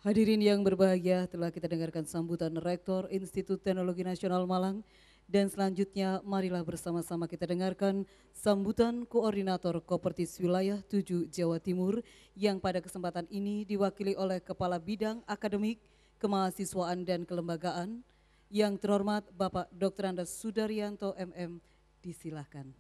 Hadirin yang berbahagia, telah kita dengarkan sambutan Rektor Institut Teknologi Nasional Malang, dan selanjutnya marilah bersama-sama kita dengarkan sambutan Koordinator Kopertis Wilayah 7 Jawa Timur yang pada kesempatan ini diwakili oleh Kepala Bidang Akademik, Kemahasiswaan dan Kelembagaan, yang terhormat Bapak Dr. Andes Sudaryanto MM, disilahkan.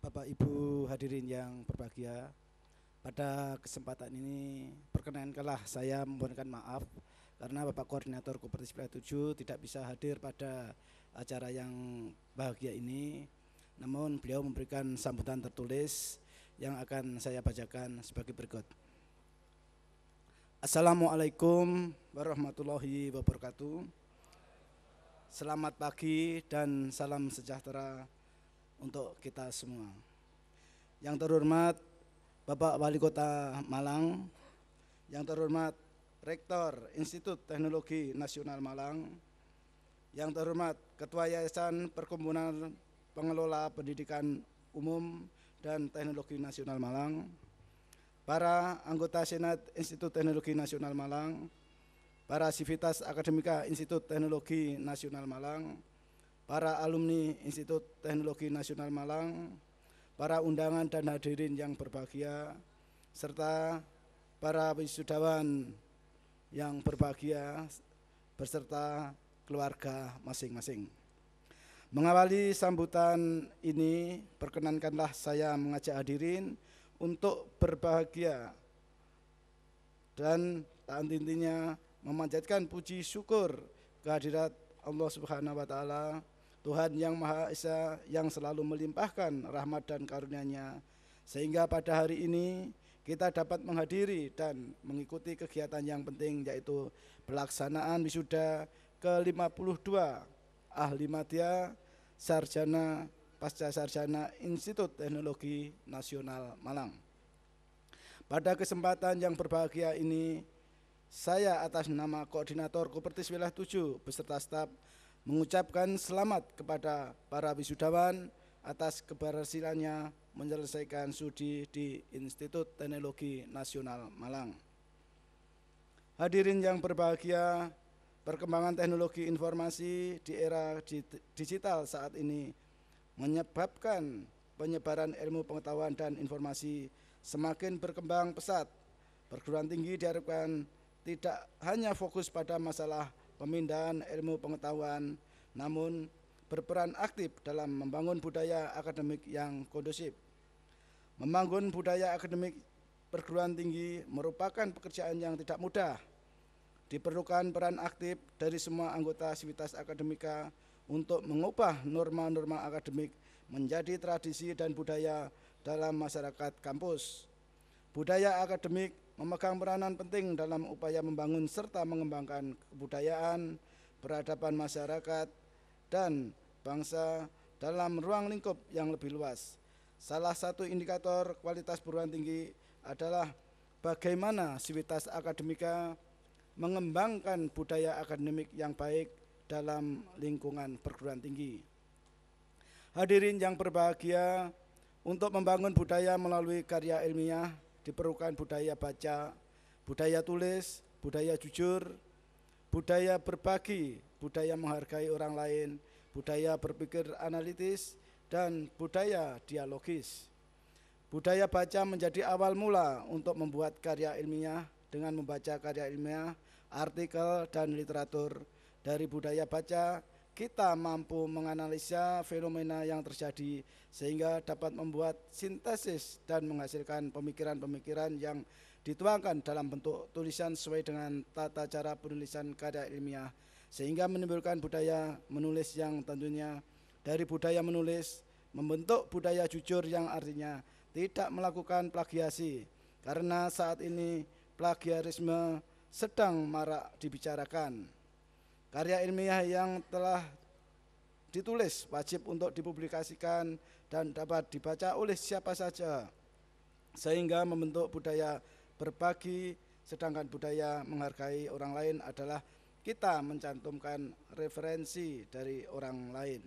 Bapak Ibu hadirin yang berbahagia, pada kesempatan ini perkenankanlah saya memohonkan maaf karena Bapak Koordinator Kopertis Wilayah 7 tidak bisa hadir pada acara yang bahagia ini. Namun beliau memberikan sambutan tertulis yang akan saya bacakan sebagai berikut. Assalamualaikum warahmatullahi wabarakatuh. Selamat pagi dan salam sejahtera untuk kita semua. Yang terhormat Bapak Wali Kota Malang, yang terhormat Rektor Institut Teknologi Nasional Malang, yang terhormat Ketua Yayasan Perkumpulan Pengelola Pendidikan Umum dan Teknologi Nasional Malang, para anggota Senat Institut Teknologi Nasional Malang, para sivitas akademika Institut Teknologi Nasional Malang, para alumni Institut Teknologi Nasional Malang, para undangan dan hadirin yang berbahagia, serta para wisudawan yang berbahagia beserta keluarga masing-masing. Mengawali sambutan ini, perkenankanlah saya mengajak hadirin untuk berbahagia dan tak henti-hentinya memanjatkan puji syukur kehadirat Allah Subhanahu wa Ta'ala, Tuhan yang Maha Esa, yang selalu melimpahkan rahmat dan karunia-Nya, sehingga pada hari ini kita dapat menghadiri dan mengikuti kegiatan yang penting, yaitu pelaksanaan wisuda ke-52 ahli madya sarjana pasca sarjana Institut Teknologi Nasional Malang. Pada kesempatan yang berbahagia ini, saya atas nama Koordinator Kopertis Wilayah 7 beserta staf mengucapkan selamat kepada para wisudawan atas keberhasilannya menyelesaikan studi di Institut Teknologi Nasional Malang. Hadirin yang berbahagia, perkembangan teknologi informasi di era digital saat ini menyebabkan penyebaran ilmu pengetahuan dan informasi semakin berkembang pesat. Perguruan tinggi diharapkan tidak hanya fokus pada masalah pemindahan ilmu pengetahuan, namun berperan aktif dalam membangun budaya akademik yang kondusif. Membangun budaya akademik perguruan tinggi merupakan pekerjaan yang tidak mudah. Diperlukan peran aktif dari semua anggota sivitas akademika untuk mengubah norma-norma akademik menjadi tradisi dan budaya dalam masyarakat kampus. Budaya akademik memegang peranan penting dalam upaya membangun serta mengembangkan kebudayaan, peradaban masyarakat, dan bangsa dalam ruang lingkup yang lebih luas. Salah satu indikator kualitas perguruan tinggi adalah bagaimana sivitas akademika mengembangkan budaya akademik yang baik dalam lingkungan perguruan tinggi. Hadirin yang berbahagia, untuk membangun budaya melalui karya ilmiah diperlukan budaya baca, budaya tulis, budaya jujur, budaya berbagi, budaya menghargai orang lain, budaya berpikir analitis, dan budaya dialogis. Budaya baca menjadi awal mula untuk membuat karya ilmiah. Dengan membaca karya ilmiah, artikel, dan literatur dari budaya baca, kita mampu menganalisa fenomena yang terjadi sehingga dapat membuat sintesis dan menghasilkan pemikiran-pemikiran yang dituangkan dalam bentuk tulisan sesuai dengan tata cara penulisan karya ilmiah, sehingga menimbulkan budaya menulis yang tentunya dari budaya menulis membentuk budaya jujur yang artinya tidak melakukan plagiasi, karena saat ini plagiarisme sedang marak dibicarakan. Karya ilmiah yang telah ditulis wajib untuk dipublikasikan dan dapat dibaca oleh siapa saja, sehingga membentuk budaya berbagi, sedangkan budaya menghargai orang lain adalah kita mencantumkan referensi dari orang lain.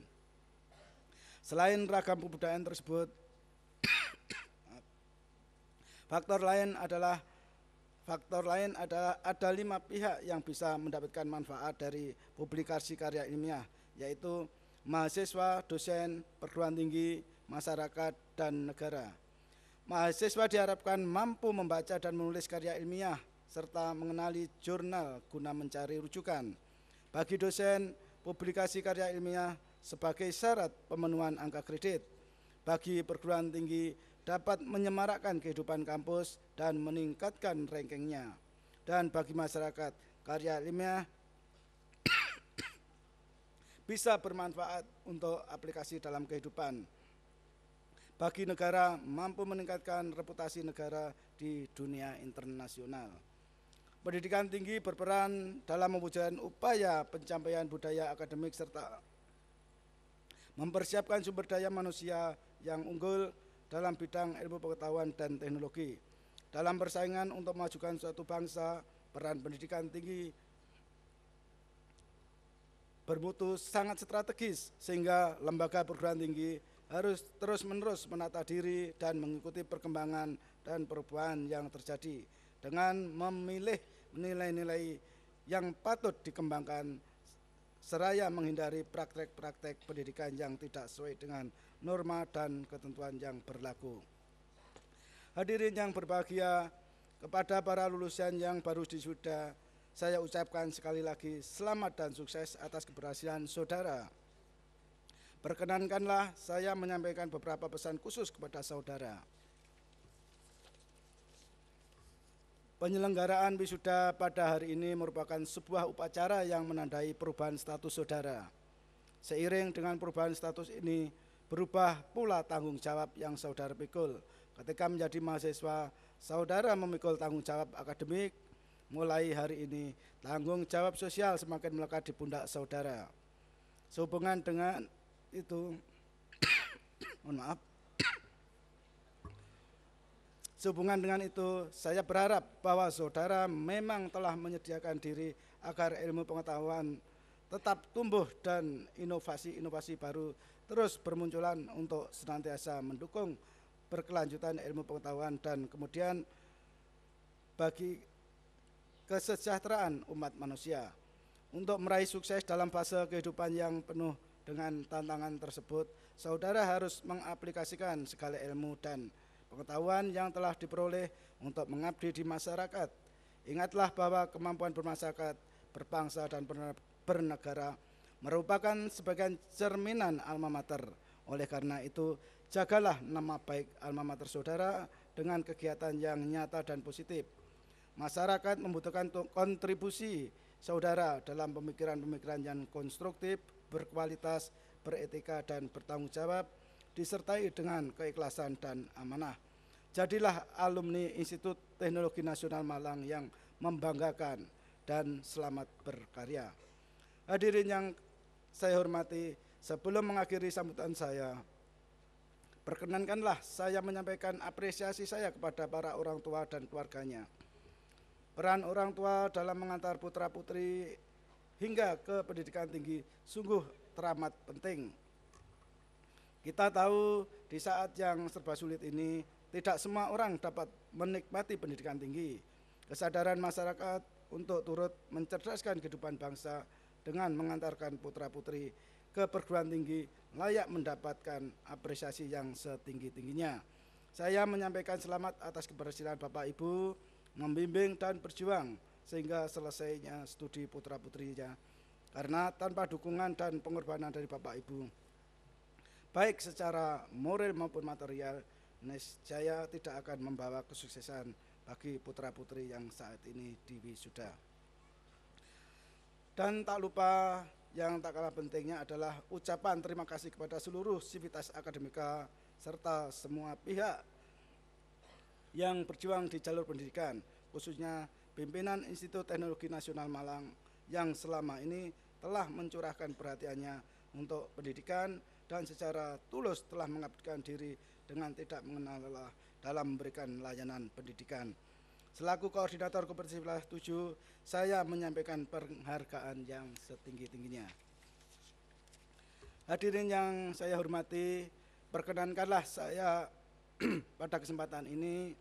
Selain ragam kebudayaan tersebut, faktor lain adalah ada 5 pihak yang bisa mendapatkan manfaat dari publikasi karya ilmiah, yaitu mahasiswa, dosen, perguruan tinggi, masyarakat, dan negara. Mahasiswa diharapkan mampu membaca dan menulis karya ilmiah serta mengenali jurnal guna mencari rujukan. Bagi dosen, publikasi karya ilmiah sebagai syarat pemenuhan angka kredit. Bagi perguruan tinggi, dapat menyemarakkan kehidupan kampus dan meningkatkan rankingnya. Dan bagi masyarakat, karya ilmiah bisa bermanfaat untuk aplikasi dalam kehidupan. Bagi negara, mampu meningkatkan reputasi negara di dunia internasional. Pendidikan tinggi berperan dalam mewujudkan upaya pencapaian budaya akademik serta mempersiapkan sumber daya manusia yang unggul dalam bidang ilmu pengetahuan dan teknologi. Dalam persaingan untuk memajukan suatu bangsa, peran pendidikan tinggi bermutu sangat strategis, sehingga lembaga perguruan tinggi harus terus-menerus menata diri dan mengikuti perkembangan dan perubahan yang terjadi dengan memilih nilai-nilai yang patut dikembangkan seraya menghindari praktek-praktek pendidikan yang tidak sesuai dengan norma dan ketentuan yang berlaku. Hadirin yang berbahagia, kepada para lulusan yang baru wisuda, saya ucapkan sekali lagi selamat dan sukses atas keberhasilan saudara. Perkenankanlah saya menyampaikan beberapa pesan khusus kepada saudara. Penyelenggaraan wisuda pada hari ini merupakan sebuah upacara yang menandai perubahan status saudara. Seiring dengan perubahan status ini, berubah pula tanggung jawab yang saudara pikul. Ketika menjadi mahasiswa, saudara memikul tanggung jawab akademik. Mulai hari ini, tanggung jawab sosial semakin melekat di pundak saudara. Sehubungan dengan itu, mohon maaf. Sehubungan dengan itu, saya berharap bahwa saudara memang telah menyediakan diri agar ilmu pengetahuan tetap tumbuh dan inovasi-inovasi baru terus bermunculan untuk senantiasa mendukung berkelanjutan ilmu pengetahuan dan kemudian bagi kesejahteraan umat manusia. Untuk meraih sukses dalam fase kehidupan yang penuh dengan tantangan tersebut, saudara harus mengaplikasikan segala ilmu dan pengetahuan yang telah diperoleh untuk mengabdi di masyarakat. Ingatlah bahwa kemampuan bermasyarakat, berbangsa, dan bernegara merupakan sebagian cerminan alma mater. Oleh karena itu, jagalah nama baik alma mater saudara dengan kegiatan yang nyata dan positif. Masyarakat membutuhkan kontribusi saudara dalam pemikiran-pemikiran yang konstruktif, berkualitas, beretika, dan bertanggung jawab, disertai dengan keikhlasan dan amanah. Jadilah alumni Institut Teknologi Nasional Malang yang membanggakan dan selamat berkarya. Hadirin yang saya hormati, sebelum mengakhiri sambutan saya, perkenankanlah saya menyampaikan apresiasi saya kepada para orang tua dan keluarganya. Peran orang tua dalam mengantar putra-putri hingga ke pendidikan tinggi sungguh teramat penting. Kita tahu di saat yang serba sulit ini, tidak semua orang dapat menikmati pendidikan tinggi. Kesadaran masyarakat untuk turut mencerdaskan kehidupan bangsa dengan mengantarkan putra-putri ke perguruan tinggi layak mendapatkan apresiasi yang setinggi-tingginya. Saya menyampaikan selamat atas keberhasilan Bapak Ibu membimbing dan berjuang sehingga selesainya studi putra-putrinya. Karena tanpa dukungan dan pengorbanan dari Bapak Ibu, baik secara moral maupun material, niscaya tidak akan membawa kesuksesan bagi putra-putri yang saat ini diwisuda. Dan tak lupa, yang tak kalah pentingnya adalah ucapan terima kasih kepada seluruh sivitas akademika serta semua pihak yang berjuang di jalur pendidikan, khususnya pimpinan Institut Teknologi Nasional Malang yang selama ini telah mencurahkan perhatiannya untuk pendidikan dan secara tulus telah mengabdikan diri dengan tidak mengenal lelah dalam memberikan layanan pendidikan. Selaku koordinator Koperasi Wilayah 7, saya menyampaikan penghargaan yang setinggi-tingginya. Hadirin yang saya hormati, perkenankanlah saya pada kesempatan ini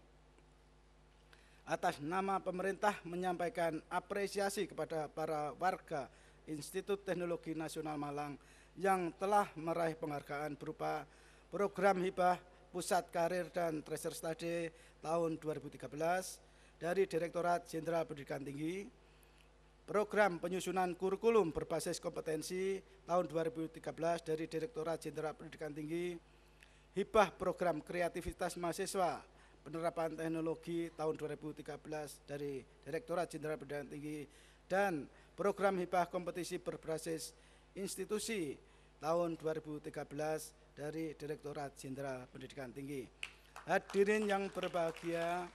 atas nama pemerintah menyampaikan apresiasi kepada para warga Institut Teknologi Nasional Malang yang telah meraih penghargaan berupa program hibah Pusat Karir dan Tracer Study tahun 2013 dari Direktorat Jenderal Pendidikan Tinggi, program penyusunan kurikulum berbasis kompetensi tahun 2013 dari Direktorat Jenderal Pendidikan Tinggi, hibah program kreativitas mahasiswa penerapan teknologi tahun 2013 dari Direktorat Jenderal Pendidikan Tinggi, dan program hibah kompetisi berbasis institusi tahun 2013 dari Direktorat Jenderal Pendidikan Tinggi. Hadirin yang berbahagia,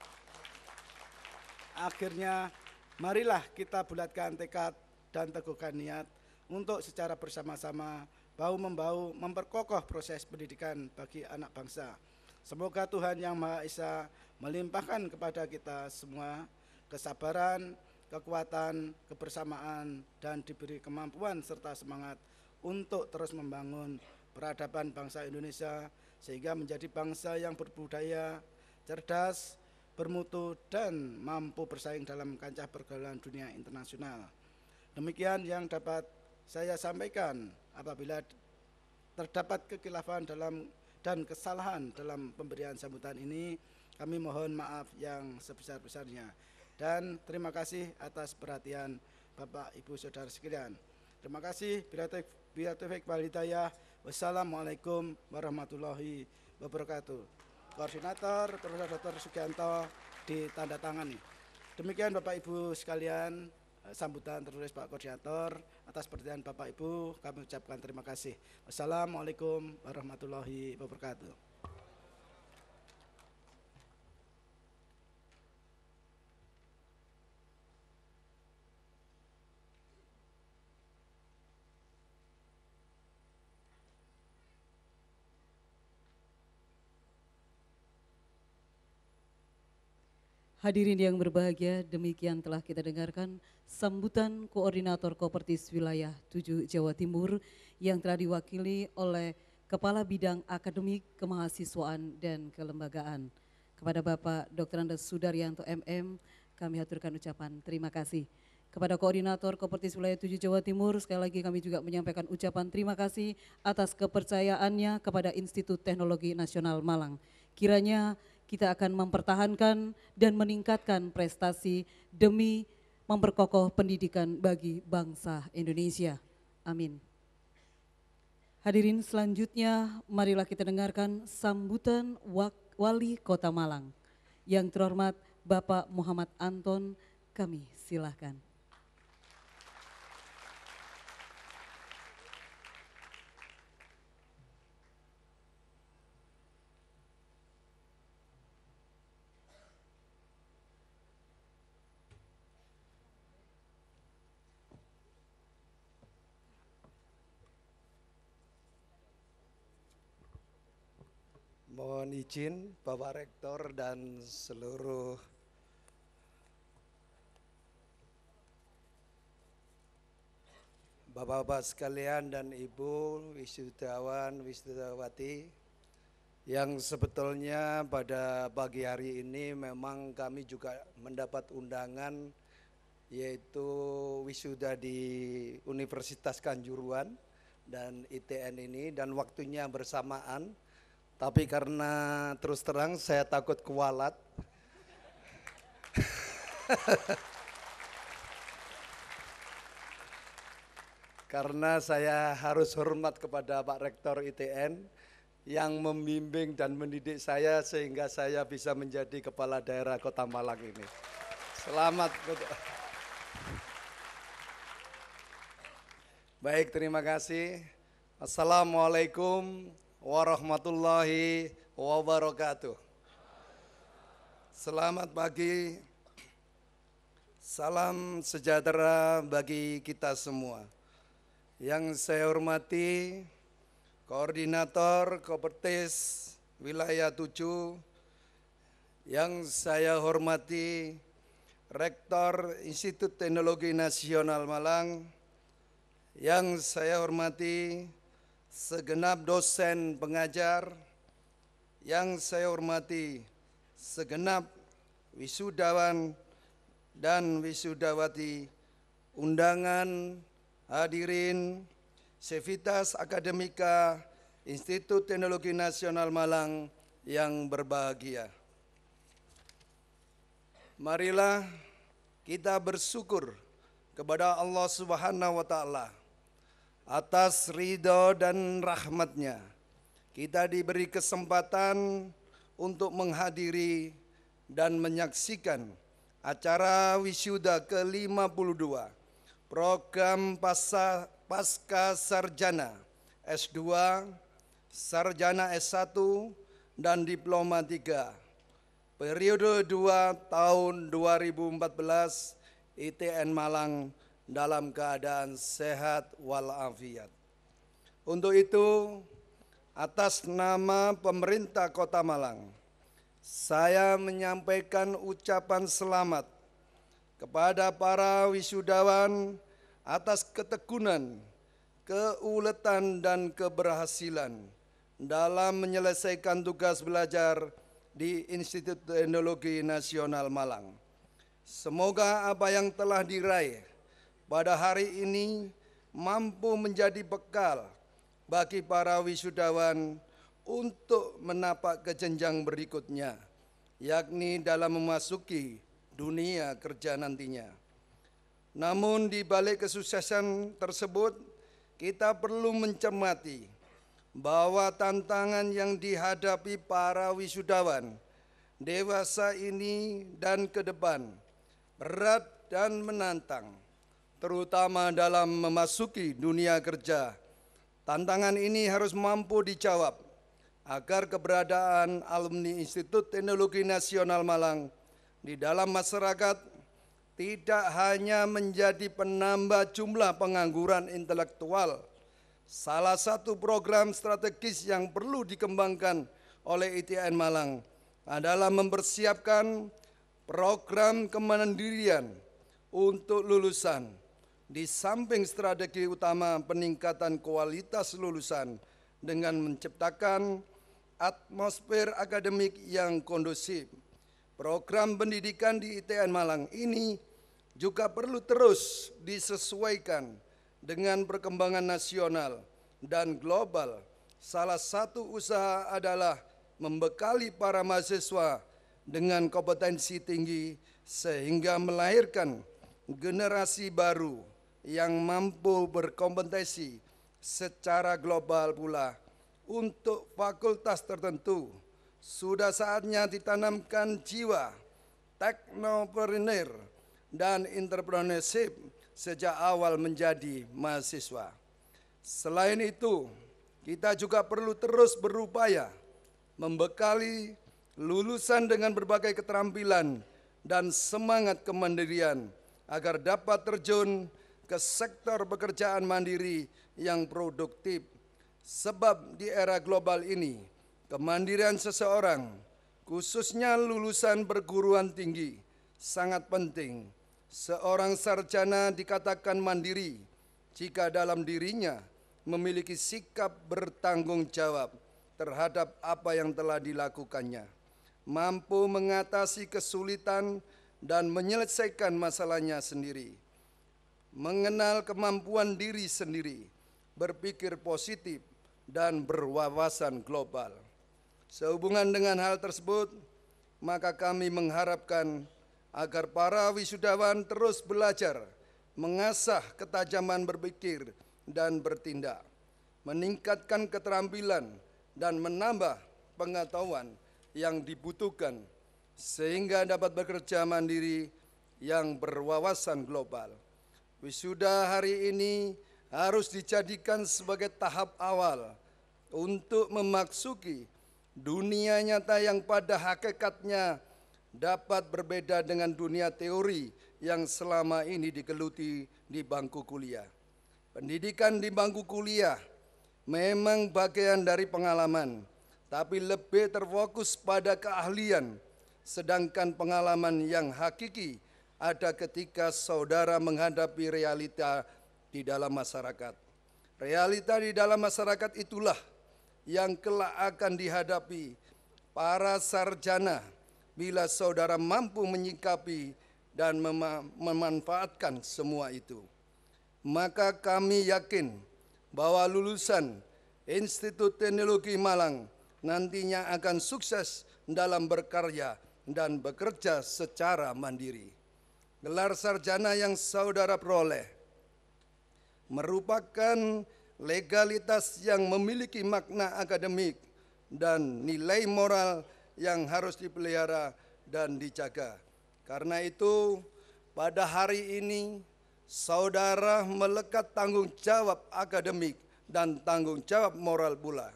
akhirnya marilah kita bulatkan tekad dan teguhkan niat untuk secara bersama-sama bahu-membahu memperkokoh proses pendidikan bagi anak bangsa. Semoga Tuhan Yang Maha Esa melimpahkan kepada kita semua kesabaran, kekuatan, kebersamaan, dan diberi kemampuan serta semangat untuk terus membangun peradaban bangsa Indonesia sehingga menjadi bangsa yang berbudaya, cerdas, bermutu, dan mampu bersaing dalam kancah pergaulan dunia internasional. Demikian yang dapat saya sampaikan. Apabila terdapat kekhilafan dan kesalahan dalam pemberian sambutan ini, kami mohon maaf yang sebesar-besarnya. Dan terima kasih atas perhatian Bapak Ibu Saudara sekalian. Terima kasih. Bila taufik wal hidayah. Wassalamualaikum warahmatullahi wabarakatuh. Koordinator Profesor Dr. Sugianto ditandatangani. Demikian Bapak Ibu sekalian, sambutan tertulis Pak Koordinator. Atas perhatian Bapak Ibu kami ucapkan terima kasih. Wassalamualaikum warahmatullahi wabarakatuh. Hadirin yang berbahagia, demikian telah kita dengarkan sambutan Koordinator Kopertis Wilayah 7 Jawa Timur yang telah diwakili oleh Kepala Bidang Akademik Kemahasiswaan dan Kelembagaan. Kepada Bapak Dr. Andes Sudaryanto MM, kami haturkan ucapan terima kasih. Kepada Koordinator Kopertis Wilayah 7 Jawa Timur, sekali lagi kami juga menyampaikan ucapan terima kasih atas kepercayaannya kepada Institut Teknologi Nasional Malang. Kiranya kita akan mempertahankan dan meningkatkan prestasi demi memperkokoh pendidikan bagi bangsa Indonesia. Amin. Hadirin selanjutnya, marilah kita dengarkan sambutan Wali Kota Malang. Yang terhormat Bapak Muhammad Anton, kami silahkan. Mohon izin Bapak Rektor dan seluruh Bapak-bapak sekalian dan Ibu wisudawan, wisudawati, yang sebetulnya pada pagi hari ini memang kami juga mendapat undangan yaitu wisuda di Universitas Kanjuruhan dan ITN ini, dan waktunya bersamaan. Tapi karena terus terang saya takut kualat. Karena saya harus hormat kepada Pak Rektor ITN yang membimbing dan mendidik saya sehingga saya bisa menjadi kepala daerah Kota Malang ini. Selamat. Baik, terima kasih. Assalamualaikum warahmatullahi wabarakatuh. Selamat pagi, salam sejahtera bagi kita semua. Yang saya hormati Koordinator Kopertis Wilayah 7, yang saya hormati Rektor Institut Teknologi Nasional Malang, yang saya hormati segenap dosen pengajar, yang saya hormati segenap wisudawan dan wisudawati, undangan, hadirin, Sivitas Akademika Institut Teknologi Nasional Malang yang berbahagia. Marilah kita bersyukur kepada Allah Subhanahu wa Ta'ala atas ridho dan rahmatnya. Kita diberi kesempatan untuk menghadiri dan menyaksikan acara wisuda ke-52 program Pasca Sarjana S2, Sarjana S1, dan Diploma 3 periode 2 tahun 2014 ITN Malang dalam keadaan sehat walafiat. Untuk itu, atas nama pemerintah Kota Malang, saya menyampaikan ucapan selamat kepada para wisudawan atas ketekunan, keuletan, dan keberhasilan dalam menyelesaikan tugas belajar di Institut Teknologi Nasional Malang. Semoga apa yang telah diraih pada hari ini mampu menjadi bekal bagi para wisudawan untuk menapak ke jenjang berikutnya, yakni dalam memasuki dunia kerja nantinya. Namun di balik kesuksesan tersebut, kita perlu mencermati bahwa tantangan yang dihadapi para wisudawan dewasa ini dan ke depan berat dan menantang, terutama dalam memasuki dunia kerja. Tantangan ini harus mampu dijawab agar keberadaan alumni Institut Teknologi Nasional Malang di dalam masyarakat tidak hanya menjadi penambah jumlah pengangguran intelektual. Salah satu program strategis yang perlu dikembangkan oleh ITN Malang adalah mempersiapkan program kemandirian untuk lulusan. Di samping strategi utama peningkatan kualitas lulusan dengan menciptakan atmosfer akademik yang kondusif, program pendidikan di ITN Malang ini juga perlu terus disesuaikan dengan perkembangan nasional dan global. Salah satu usaha adalah membekali para mahasiswa dengan kompetensi tinggi sehingga melahirkan generasi baru yang mampu berkompetisi secara global pula. Untuk fakultas tertentu, sudah saatnya ditanamkan jiwa teknopreneur dan entrepreneurship sejak awal menjadi mahasiswa. Selain itu, kita juga perlu terus berupaya membekali lulusan dengan berbagai keterampilan dan semangat kemandirian agar dapat terjun ke sektor pekerjaan mandiri yang produktif. Sebab di era global ini, kemandirian seseorang, khususnya lulusan perguruan tinggi, sangat penting. Seorang sarjana dikatakan mandiri jika dalam dirinya memiliki sikap bertanggung jawab terhadap apa yang telah dilakukannya, mampu mengatasi kesulitan dan menyelesaikan masalahnya sendiri, mengenal kemampuan diri sendiri, berpikir positif, dan berwawasan global. Sehubungan dengan hal tersebut, maka kami mengharapkan agar para wisudawan terus belajar, mengasah ketajaman berpikir dan bertindak, meningkatkan keterampilan dan menambah pengetahuan yang dibutuhkan sehingga dapat bekerja mandiri yang berwawasan global. Wisuda hari ini harus dijadikan sebagai tahap awal untuk memasuki dunia nyata yang pada hakikatnya dapat berbeda dengan dunia teori yang selama ini digeluti di bangku kuliah. Pendidikan di bangku kuliah memang bagian dari pengalaman, tapi lebih terfokus pada keahlian, sedangkan pengalaman yang hakiki ada ketika saudara menghadapi realita di dalam masyarakat. Realita di dalam masyarakat itulah yang kelak akan dihadapi para sarjana bila saudara mampu menyikapi dan memanfaatkan semua itu. Maka kami yakin bahwa lulusan Institut Teknologi Malang nantinya akan sukses dalam berkarya dan bekerja secara mandiri. Gelar sarjana yang saudara peroleh merupakan legalitas yang memiliki makna akademik dan nilai moral yang harus dipelihara dan dijaga. Karena itu, pada hari ini saudara melekat tanggung jawab akademik dan tanggung jawab moral pula.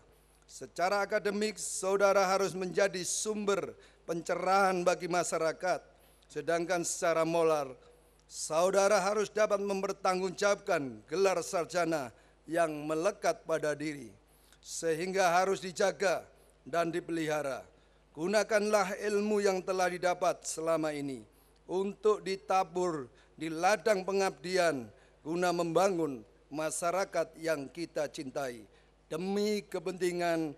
Secara akademik, saudara harus menjadi sumber pencerahan bagi masyarakat, sedangkan secara moral, saudara harus dapat mempertanggungjawabkan gelar sarjana yang melekat pada diri, sehingga harus dijaga dan dipelihara. Gunakanlah ilmu yang telah didapat selama ini untuk ditabur di ladang pengabdian guna membangun masyarakat yang kita cintai demi kepentingan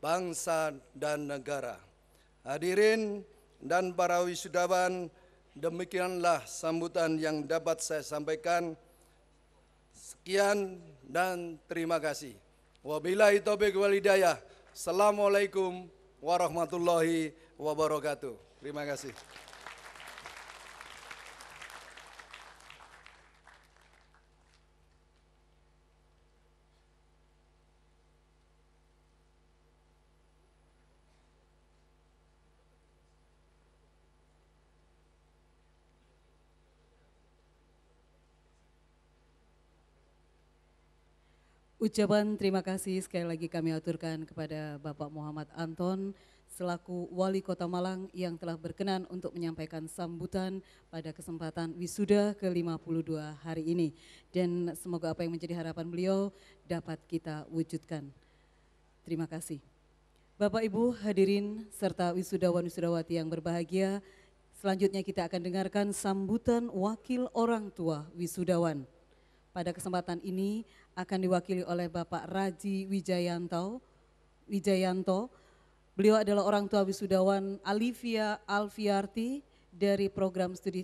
bangsa dan negara. Hadirin dan para wisudawan, demikianlah sambutan yang dapat saya sampaikan. Sekian dan terima kasih. Wabillahi taufiq wal hidayah. Assalamualaikum warahmatullahi wabarakatuh. Terima kasih. Ucapan terima kasih sekali lagi kami aturkan kepada Bapak Muhammad Anton selaku Wali Kota Malang yang telah berkenan untuk menyampaikan sambutan pada kesempatan wisuda ke-52 hari ini. Dan semoga apa yang menjadi harapan beliau dapat kita wujudkan. Terima kasih. Bapak Ibu hadirin serta wisudawan-wisudawati yang berbahagia, selanjutnya kita akan dengarkan sambutan wakil orang tua wisudawan. Pada kesempatan ini akan diwakili oleh Bapak Raji Wijayanto. Beliau adalah orang tua wisudawan Alivia Alfiarti dari program studi